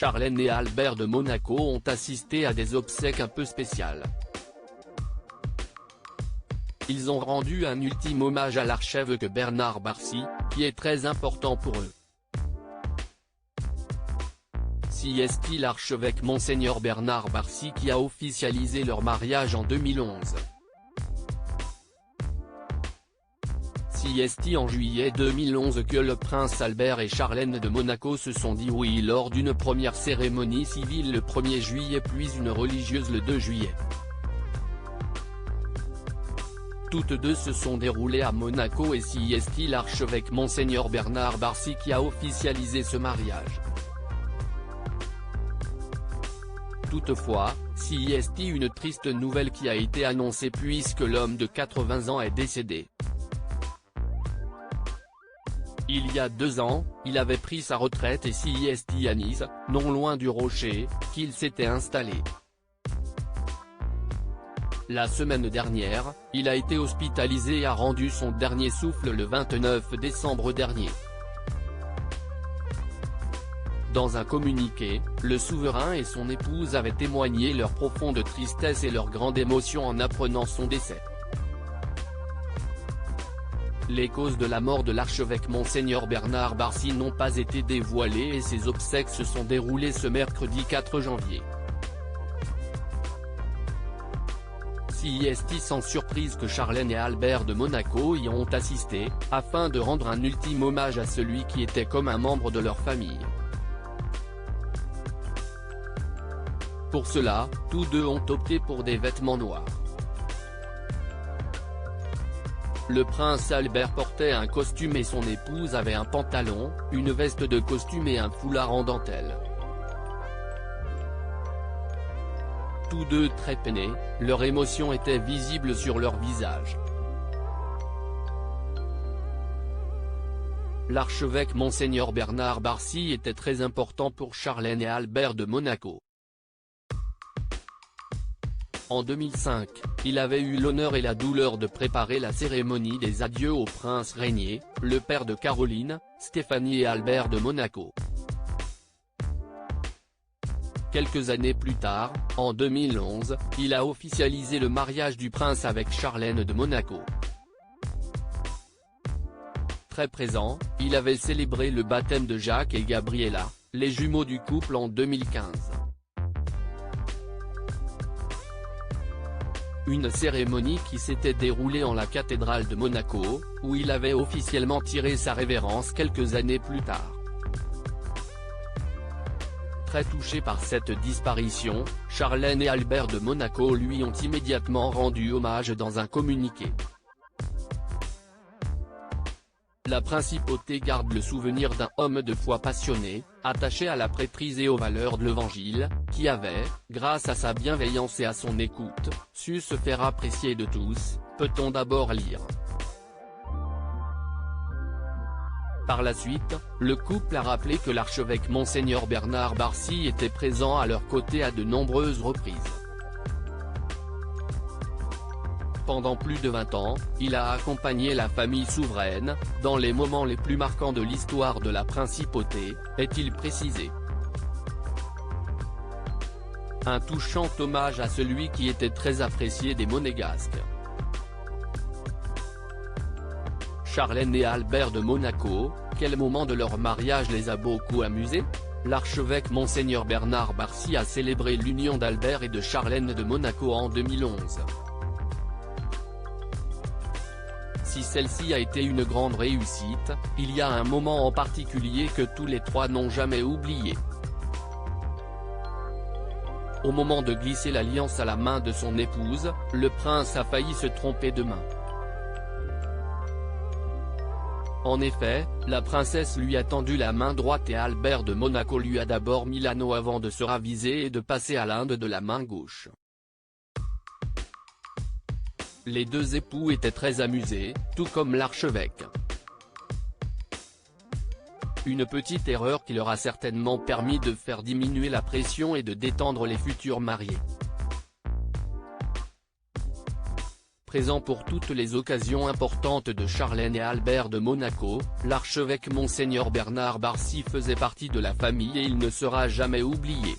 Charlène et Albert de Monaco ont assisté à des obsèques un peu spéciales. Ils ont rendu un ultime hommage à l'archevêque Bernard Barcy, qui est très important pour eux. CST l'archevêque Monseigneur Bernard Barcy qui a officialisé leur mariage en 2011. CST en juillet 2011 que le prince Albert et Charlène de Monaco se sont dit oui lors d'une première cérémonie civile le 1er juillet puis une religieuse le 2 juillet. Toutes deux se sont déroulées à Monaco et CST l'archevêque Monseigneur Bernard Barcy qui a officialisé ce mariage. Toutefois, CST une triste nouvelle qui a été annoncée puisque l'homme de 80 ans est décédé. Il y a 2 ans, il avait pris sa retraite et CST à Nice, non loin du Rocher, qu'il s'était installé. La semaine dernière, il a été hospitalisé et a rendu son dernier souffle le 29 décembre dernier. Dans un communiqué, le souverain et son épouse avaient témoigné leur profonde tristesse et leur grande émotion en apprenant son décès. Les causes de la mort de l'archevêque Monseigneur Bernard Barcy n'ont pas été dévoilées et ses obsèques se sont déroulées ce mercredi 4 janvier. CST sans surprise que Charlène et Albert de Monaco y ont assisté, afin de rendre un ultime hommage à celui qui était comme un membre de leur famille. Pour cela, tous deux ont opté pour des vêtements noirs. Le prince Albert portait un costume et son épouse avait un pantalon, une veste de costume et un foulard en dentelle. Tous deux très peinés, leur émotion était visible sur leur visage. L'archevêque Monseigneur Bernard Barcy était très important pour Charlène et Albert de Monaco. En 2005, il avait eu l'honneur et la douleur de préparer la cérémonie des adieux au prince Régnier, le père de Caroline, Stéphanie et Albert de Monaco. Quelques années plus tard, en 2011, il a officialisé le mariage du prince avec Charlène de Monaco. Très présent, il avait célébré le baptême de Jacques et Gabriella, les jumeaux du couple en 2015. Une cérémonie qui s'était déroulée en la cathédrale de Monaco, où il avait officiellement tiré sa révérence quelques années plus tard. Très touché par cette disparition, Charlène et Albert de Monaco lui ont immédiatement rendu hommage dans un communiqué. La principauté garde le souvenir d'un homme de foi passionné, attaché à la prêtrise et aux valeurs de l'Évangile, qui avait, grâce à sa bienveillance et à son écoute, su se faire apprécier de tous, peut-on d'abord lire. Par la suite, le couple a rappelé que l'archevêque Monseigneur Bernard Barcy était présent à leur côté à de nombreuses reprises. Pendant plus de 20 ans, il a accompagné la famille souveraine, dans les moments les plus marquants de l'histoire de la principauté, est-il précisé. Un touchant hommage à celui qui était très apprécié des Monégasques. Charlène et Albert de Monaco, quel moment de leur mariage les a beaucoup amusés? L'archevêque Monseigneur Bernard Barcy a célébré l'union d'Albert et de Charlène de Monaco en 2011. Si celle-ci a été une grande réussite, il y a un moment en particulier que tous les trois n'ont jamais oublié. Au moment de glisser l'alliance à la main de son épouse, le prince a failli se tromper de main. En effet, la princesse lui a tendu la main droite et Albert de Monaco lui a d'abord mis l'anneau avant de se raviser et de passer à l'Inde de la main gauche. Les deux époux étaient très amusés, tout comme l'archevêque. Une petite erreur qui leur a certainement permis de faire diminuer la pression et de détendre les futurs mariés. présent pour toutes les occasions importantes de Charlène et Albert de Monaco, l'archevêque Monseigneur Bernard Barcy faisait partie de la famille et il ne sera jamais oublié.